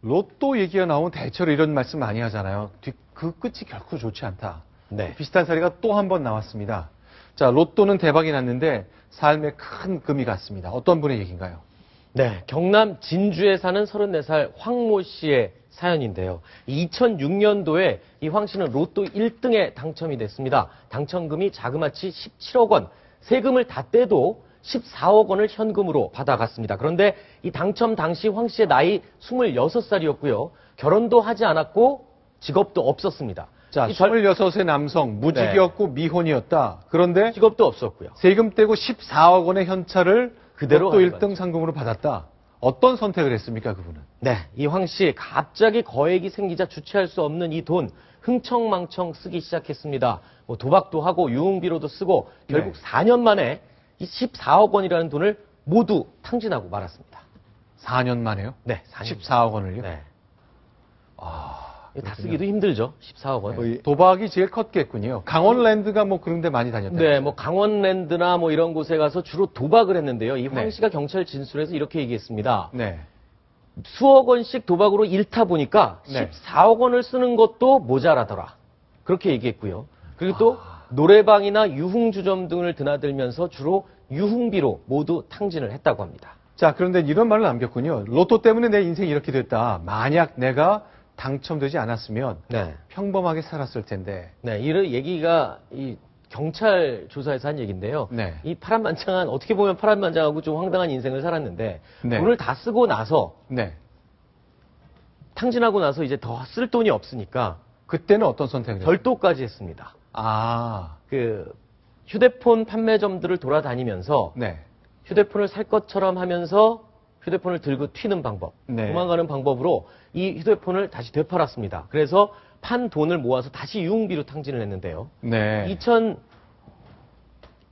로또 얘기가 나오면 대체로 이런 말씀 많이 하잖아요. 그 끝이 결코 좋지 않다. 네. 비슷한 사례가 또 한 번 나왔습니다. 자, 로또는 대박이 났는데 삶에 큰 금이 갔습니다. 어떤 분의 얘기인가요? 네, 경남 진주에 사는 34살 황모 씨의 사연인데요. 2006년도에 이 황 씨는 로또 1등에 당첨이 됐습니다. 당첨금이 자그마치 17억 원, 세금을 다 떼도 14억 원을 현금으로 받아갔습니다. 그런데 이 당첨 당시 황 씨의 나이 26살이었고요. 결혼도 하지 않았고 직업도 없었습니다. 자, 26의 남성, 무직이었고 미혼이었다. 그런데 직업도 없었고요. 세금 떼고 14억 원의 현찰을 그대로 로또 1등 가져갔죠. 상금으로 받았다. 어떤 선택을 했습니까, 그분은? 네, 이 황 씨 갑자기 거액이 생기자 주체할 수 없는 이 돈 흥청망청 쓰기 시작했습니다. 뭐 도박도 하고 유흥비로도 쓰고 결국 네. 4년 만에 이 14억 원이라는 돈을 모두 탕진하고 말았습니다. 4년 만에요? 네, 4년. 14억 원을요? 네. 아, 다 쓰기도 힘들죠. 14억 원. 거의 도박이 제일 컸겠군요. 강원랜드가 뭐 그런 데 많이 다녔다. 네, 뭐 강원랜드나 뭐 이런 곳에 가서 주로 도박을 했는데요. 이 황 네. 씨가 경찰 진술에서 이렇게 얘기했습니다. 네. 수억 원씩 도박으로 잃다 보니까 네. 14억 원을 쓰는 것도 모자라더라. 그렇게 얘기했고요. 그리고 또 노래방이나 유흥주점 등을 드나들면서 주로 유흥비로 모두 탕진을 했다고 합니다. 자, 그런데 이런 말을 남겼군요. 로또 때문에 내 인생이 이렇게 됐다. 만약 내가 당첨되지 않았으면 네. 평범하게 살았을 텐데. 네, 이런 얘기가 이 경찰 조사에서 한 얘기인데요. 네. 이 파란만장한, 어떻게 보면 파란만장하고 좀 황당한 인생을 살았는데, 네. 돈을 다 쓰고 나서, 네. 탕진하고 나서 이제 더 쓸 돈이 없으니까, 그때는 어떤 선택을 했어요? 별도까지 했습니다. 아, 그, 휴대폰 판매점들을 돌아다니면서, 네. 휴대폰을 살 것처럼 하면서 휴대폰을 들고 튀는 방법, 네. 도망가는 방법으로 이 휴대폰을 다시 되팔았습니다. 그래서 판 돈을 모아서 다시 유흥비로 탕진을 했는데요. 네.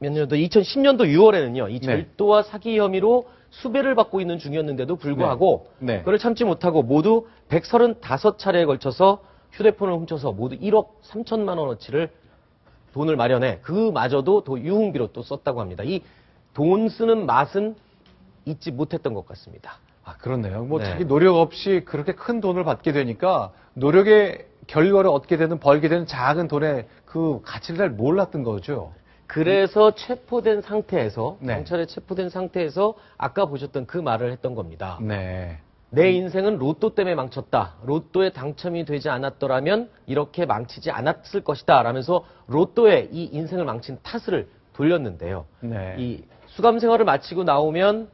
2010년도 6월에는요, 이 네. 절도와 사기 혐의로 수배를 받고 있는 중이었는데도 불구하고 네. 네. 그걸 참지 못하고 모두 135차례에 걸쳐서 휴대폰을 훔쳐서 모두 1억 3천만 원어치를 돈을 마련해 그마저도 유흥비로 또 썼다고 합니다. 이 돈 쓰는 맛은 잊지 못했던 것 같습니다. 아, 그렇네요. 뭐 네. 자기 노력 없이 그렇게 큰 돈을 받게 되니까 노력의 결과를 얻게 되는 벌게 되는 작은 돈의 그 가치를 잘 몰랐던 거죠. 그래서 체포된 상태에서 네. 경찰에 체포된 상태에서 아까 보셨던 그 말을 했던 겁니다. 네. 내 인생은 로또 때문에 망쳤다. 로또에 당첨이 되지 않았더라면 이렇게 망치지 않았을 것이다. 라면서 로또에 이 인생을 망친 탓을 돌렸는데요. 네. 이 수감 생활을 마치고 나오면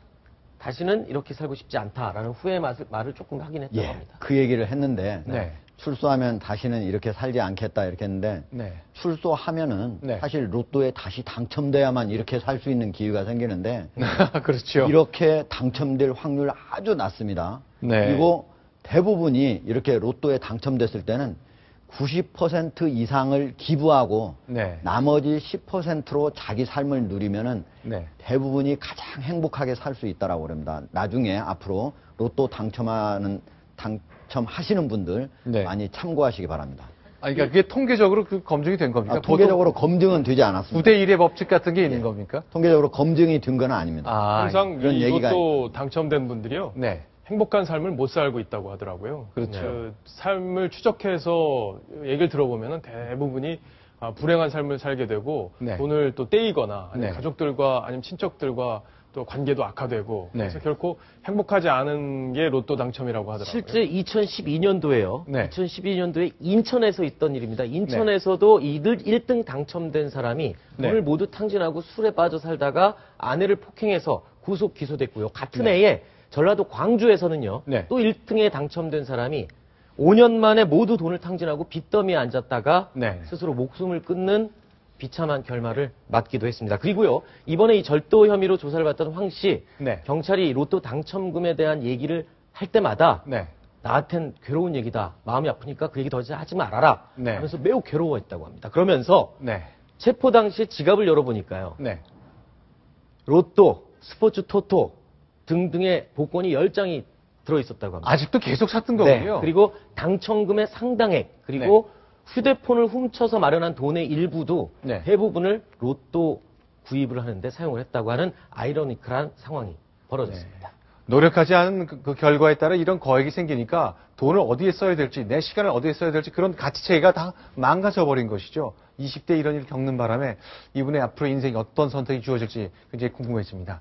다시는 이렇게 살고 싶지 않다라는 후회 말을 조금 하긴 했다고 합니다. 그 얘기를 했는데 네. 출소하면 다시는 이렇게 살지 않겠다 이렇게 했는데 네. 출소하면은 네. 사실 로또에 다시 당첨돼야만 이렇게 살 수 있는 기회가 생기는데 그렇죠. 이렇게 당첨될 확률 아주 낮습니다. 네. 그리고 대부분이 이렇게 로또에 당첨됐을 때는 90% 이상을 기부하고 네. 나머지 10%로 자기 삶을 누리면은 네. 대부분이 가장 행복하게 살 수 있다라고 그럽니다. 나중에 앞으로 로또 당첨하시는 분들 네. 많이 참고하시기 바랍니다. 아, 그러니까 그게 통계적으로 그 검증이 된 겁니까? 통계적으로 검증은 되지 않았습니다. 9대 1의 법칙 같은 게 있는 겁니까? 통계적으로 검증이 된 건 아닙니다. 아, 항상 그런 이 얘기가 로또 당첨된 분들이요. 네. 행복한 삶을 못 살고 있다고 하더라고요. 그렇죠. 그 삶을 추적해서 얘기를 들어보면 대부분이 불행한 삶을 살게 되고 네. 돈을 또 떼이거나 아니면 네. 가족들과 아니면 친척들과 또 관계도 악화되고 네. 그래서 결코 행복하지 않은 게 로또 당첨이라고 하더라고요. 실제 2012년도에요. 네. 2012년도에 인천에서 있던 일입니다. 인천에서도 이들 1등 당첨된 사람이 네. 돈을 모두 탕진하고 술에 빠져 살다가 아내를 폭행해서 구속 기소됐고요. 같은 네. 해에 전라도 광주에서는요. 네. 또 1등에 당첨된 사람이 5년 만에 모두 돈을 탕진하고 빚더미에 앉았다가 네. 스스로 목숨을 끊는 비참한 결말을 맞기도 했습니다. 그리고요. 이번에 이 절도 혐의로 조사를 받던 황 씨, 네. 경찰이 로또 당첨금에 대한 얘기를 할 때마다 네. 나한텐 괴로운 얘기다. 마음이 아프니까 그 얘기 더 이상 하지 말아라. 네. 하면서 매우 괴로워했다고 합니다. 그러면서 네. 체포 당시 지갑을 열어보니까요. 네. 로또, 스포츠 토토 등등의 복권이 10장이 들어있었다고 합니다. 아직도 계속 샀던 네. 거군요. 그리고 당첨금의 상당액, 그리고 휴대폰을 훔쳐서 마련한 돈의 일부도 네. 대부분을 로또 구입을 하는데 사용을 했다고 하는 아이러니컬한 상황이 벌어졌습니다. 노력하지 않은 그 결과에 따라 이런 거액이 생기니까 돈을 어디에 써야 될지, 내 시간을 어디에 써야 될지 그런 가치체계가 다 망가져 버린 것이죠. 20대 이런 일 겪는 바람에 이분의 앞으로 인생이 어떤 선택이 주어질지 굉장히 궁금해집니다.